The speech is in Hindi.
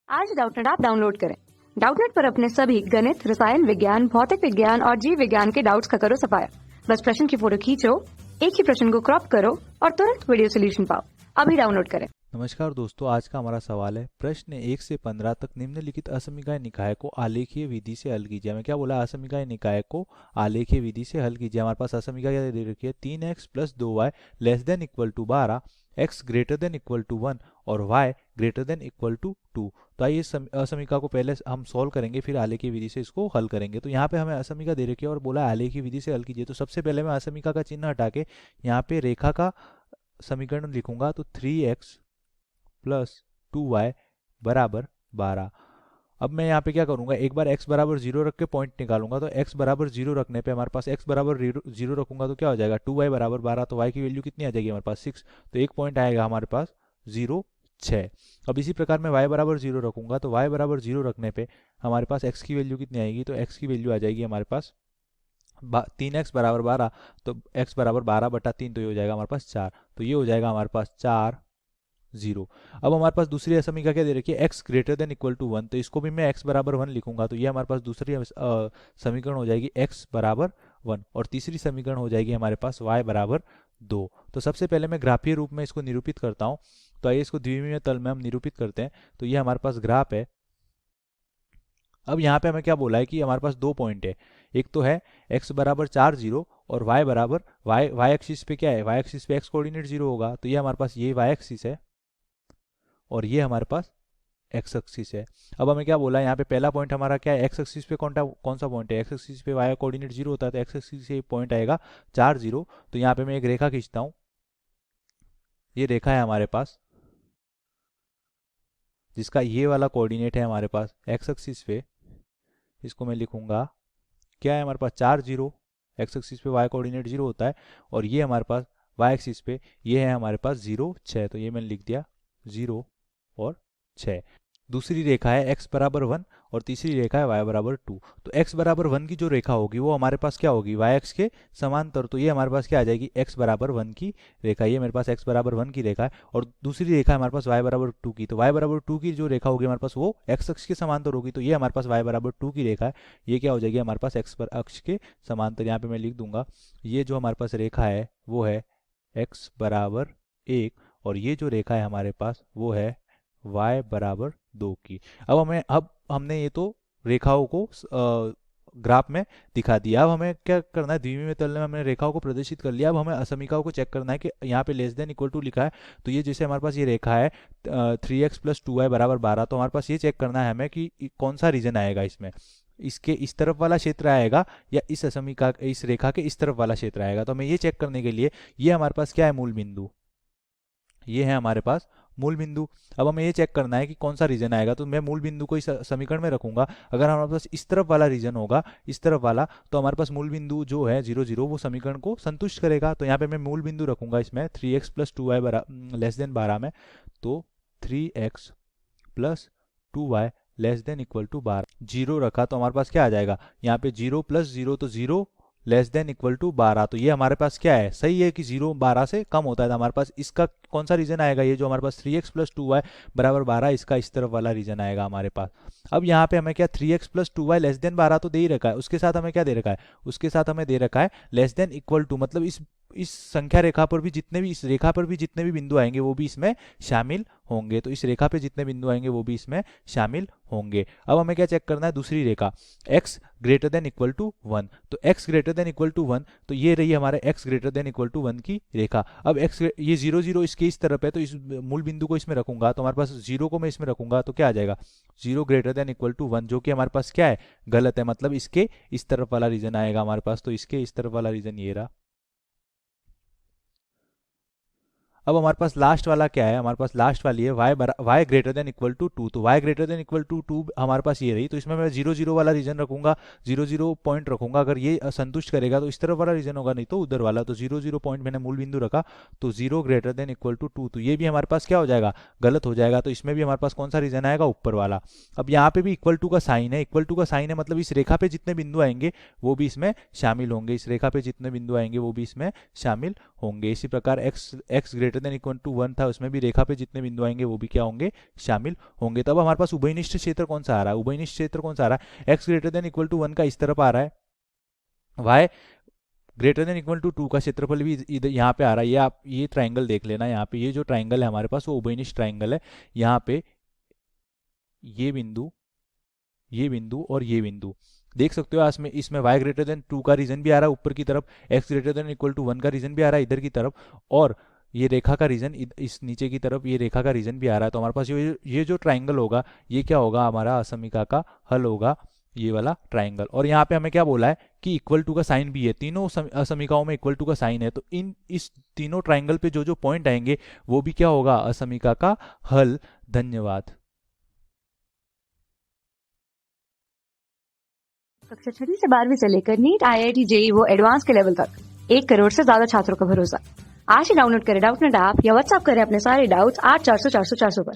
आज डाउटनेट ऐप डाउनलोड करें। डाउटनेट पर अपने सभी गणित, रसायन विज्ञान, भौतिक विज्ञान और जीव विज्ञान के डाउट्स का करो सफाया। बस प्रश्न की फोटो खींचो, एक ही प्रश्न को क्रॉप करो और तुरंत वीडियो सोल्यूशन पाओ। अभी डाउनलोड करें। नमस्कार दोस्तों, आज का हमारा सवाल है प्रश्न 1 से 15 तक निम्नलिखित असमीकाय निकाय को आलेखीय विधि से हल कीजिए। हमें क्या बोला? असमीकाय निकाय को आलेखीय विधि से हल कीजिए। हमारे पास असमीकाय दे रखी है 3x plus 2y less than equal to 12, x greater than equal to 1 और y greater than equal to 2। तो आइए असमीका को पहले हम सॉल्व करेंगे, फिर आलेखीय विधि से इसको हल करेंगे। तो यहाँ पे हमें असमीका दे रखी है और बोला आलेखीय विधि से हल कीजिए। तो सबसे पहले मैं असमीका का चिन्ह हटा के यहाँ पे रेखा का समीकरण लिखूंगा। तो 3x प्लस 2y बराबर 12। अब मैं यहाँ पे क्या करूंगा, एक बार x बराबर 0 रख के पॉइंट निकालूंगा। तो x बराबर 0 रखने पे हमारे पास x बराबर 0 रखूंगा तो क्या हो जाएगा, 2y बराबर 12। तो y की वैल्यू कितनी आ जाएगी हमारे पास 6। तो एक पॉइंट आएगा हमारे पास 0, 6। अब इसी प्रकार मैं y बराबर 0 रखूंगा। तो y बराबर 0 रखने पे हमारे पास x की वैल्यू कितनी आएगी, तो x की वैल्यू आ जाएगी हमारे पास 3x बराबर 12। तो x बराबर 12/3, तो ये हो जाएगा हमारे पास 4। तो ये हो जाएगा हमारे पास 4, 0। अब हमारे पास दूसरी असमीका क्या दे रखी है, x greater than equal to 1। तो इसको भी मैं x बराबर 1 लिखूंगा। तो ये हमारे पास दूसरी समीकरण हो जाएगी x बराबर 1 और तीसरी समीकरण हो जाएगी हमारे पास y बराबर 2। तो सबसे पहले मैं ग्राफीय रूप में इसको निरूपित करता हूं। तो आइए इसको द्विमीय तल में हम निरूपित करते हैं। तो ये हमारे पास ग्राफ है। अब यहाँ पे हमें क्या बोला है कि हमारे पास दो पॉइंट है। एक तो है x बराबर 4, 0 और y बराबर y एक्सिस पे क्या है, y एक्सिस पे x कोऑर्डिनेट 0 होगा। तो ये हमारे पास ये y एक्सिस है और ये हमारे पास x एक्सिस है। अब हमें क्या बोला है, यहाँ पे पहला पॉइंट हमारा क्या है, x एक्सिस पे कौन सा पॉइंट है, x एक्सिस पे y कोऑर्डिनेट 0 होता है। तो x एक्सिस से पॉइंट आएगा 4, 0। तो यहाँ पे मैं एक रेखा खींचता हूँ। ये रेखा है हमारे पास जिसका ये वाला कोऑर्डिनेट है हमारे पास x एक्सिस पे। इसको मैं लिखूंगा, क्या है हमारे पास 4, 0। x एक्सिस पे y कोऑर्डिनेट 0 होता है और ये हमारे पास y एक्सिस पे ये है हमारे पास 0, 6। तो ये मैंने लिख दिया 0 और 6। दूसरी रेखा है x बराबर 1 और तीसरी रेखा है y बराबर 2। तो x बराबर 1 की जो रेखा होगी वो हमारे पास क्या होगी, y एक्स के समांतर। तो ये हमारे पास क्या आ जाएगी, x बराबर 1 की रेखा। ये मेरे पास x बराबर 1 की रेखा है और दूसरी रेखा है हमारे पास y बराबर 2 की। तो y बराबर 2 की जो रेखा होगी हमारे पास वो x अक्ष के समांतर होगी। तो ये हमारे पास y बराबर 2 की रेखा है। ये क्या हो जाएगी हमारे पास x अक्ष के समांतर। यहाँ पे मैं लिख दूंगा, ये जो हमारे पास रेखा है वो है x बराबर 1 और ये जो रेखा है हमारे पास वो है y बराबर 2 की। अब हमने ये तो रेखाओं को ग्राफ में दिखा दिया। अब हमें क्या करना है, द्विमीय तल में हमने रेखाओं को प्रदर्शित कर लिया। अब हमें असमीकाओं को चेक करना है कि यहाँ पे लेस देन इक्वल टू लिखा है। तो ये जैसे हमारे पास ये रेखा है 3x प्लस 2y बराबर 12। तो हमारे पास ये चेक करना है हमें कि कौन सा रीजन आएगा इसमें, इसके इस तरफ वाला क्षेत्र आएगा या इस असमीका इस रेखा के इस तरफ वाला क्षेत्र आएगा। तो हमें ये चेक करने के लिए ये हमारे पास क्या है, मूल बिंदु। ये है हमारे पास मूल बिंदु। अब हमें ये चेक करना है कि कौन सा रीजन आएगा। तो मैं मूल बिंदु को इस समीकरण में रखूंगा। अगर हमारे पास इस तरफ वाला रीजन होगा, इस तरफ वाला, तो हमारे पास मूल बिंदु जो है 0, 0 वो समीकरण को संतुष्ट करेगा। तो यहाँ पे मैं मूल बिंदु रखूंगा इसमें 3x plus 2y less then 12 में। तो 3x plus 2y less than equal to 12, 0 रखा। तो हमारे पास क्या आ जाएगा, यहाँ पे 0 प्लस 0 तो 0 लेस देन इक्वल टू 12। तो ये हमारे पास क्या है, सही है कि 0 12 से कम होता है। तो हमारे पास इसका कौन सा रीजन आएगा, ये जो हमारे पास 3x प्लस 2y बराबर 12, इसका इस तरफ वाला रीजन आएगा हमारे पास। अब यहाँ पे हमें क्या 3x plus 2y less then 12 तो दे ही रखा है, उसके साथ हमें क्या दे रखा है, उसके साथ हमें दे रखा है लेस देन इक्वल टू। मतलब इस संख्या रेखा पर भी जितने भी, इस रेखा पर भी जितने भी बिंदु आएंगे वो भी इसमें शामिल होंगे। तो इस रेखा पे जितने बिंदु आएंगे वो भी इसमें शामिल होंगे। अब हमें क्या चेक करना है, दूसरी रेखा x greater than equal to 1। तो x greater than equal to 1, तो ये रही हमारे x greater than equal to 1 की रेखा। अब x ये 0, 0 इसके इस तरफ है तो इस मूल बिंदु को इसमें रखूंगा। तो हमारे पास 0 को मैं इसमें रखूंगा तो क्या आ जाएगा, 0 ग्रेटर देन इक्वल टू 1, जो कि हमारे पास क्या है, गलत है। मतलब इसके इस तरफ वाला रीजन आएगा हमारे पास। तो इसके इस तरफ वाला रीजन ये रहा। अब हमारे पास लास्ट वाला क्या है, हमारे पास लास्ट वाली है y greater than equal to 2। तो y greater than equal to 2 हमारे पास ये रही। तो इसमें मैं 0, 0 वाला रीजन रखूंगा, 0, 0 पॉइंट रखूंगा। अगर ये संतुष्ट करेगा तो इस तरफ वाला रीजन होगा, नहीं तो उधर वाला। तो 0, 0 पॉइंट मैंने मूल बिंदु रखा। तो 0 ग्रेटर देन इक्वल टू 2, तो ये भी हमारे पास क्या हो जाएगा, गलत हो जाएगा। तो इसमें भी हमारे पास कौन सा रीजन आएगा, ऊपर वाला। अब यहाँ पे भी इक्वल टू का साइन है, इक्वल टू का साइन है मतलब इस रेखा पे जितने बिंदु आएंगे वो भी इसमें शामिल होंगे, इस रेखा पे जितने बिंदु आएंगे वो भी इसमें शामिल होंगे। इसी प्रकार x greater than equal to 1 था, उसमें भी रेखा पे जितने बिंदु आएंगे वो भी क्या होंगे, शामिल होंगे। तब हमारे पास उभयनिष्ठ क्षेत्र कौन सा आ रहा है, उभयनिष्ठ क्षेत्र कौन सा आ रहा है, x greater than equal to 1 का इस तरफ आ रहा है, y greater than equal to 2 का क्षेत्रफल भी इधर यहाँ पे आ रहा है। ये आप ये ट्राइंगल देख लेना, यहाँ पे ये जो ट्राइंगल है हमारे पास वो उभयनिष्ठ ट्राइंगल है। यहाँ पे ये बिंदु, ये बिंदु और ये बिंदु देख सकते हो। इसमें y ग्रेटर देन 2 का रीजन भी आ रहा है ऊपर की तरफ, x greater than equal to 1 का रीजन भी आ रहा है इधर की तरफ, और ये रेखा का रीजन इस नीचे की तरफ ये रेखा का रीजन भी आ रहा है। तो हमारे पास ये जो ट्राइंगल होगा ये क्या होगा, हमारा असमीका का हल होगा, ये वाला ट्राइंगल। और यहाँ पे हमें क्या बोला है कि इक्वल टू का साइन भी है, तीनों असमीकाओं में इक्वल टू का साइन है। तो इस तीनों ट्राइंगल पे जो जो पॉइंट आएंगे वो भी क्या होगा, असमीका का हल। धन्यवाद। कक्षा 6वीं से 12वीं से लेकर नीट, IIT, JEE वो एडवांस के लेवल तक 1 करोड़ से ज्यादा छात्रों का भरोसा। आज ही डाउनलोड करें डाउटनेट ऐप या व्हाट्सएप करें अपने सारे डाउट्स 8400 400 400 पर।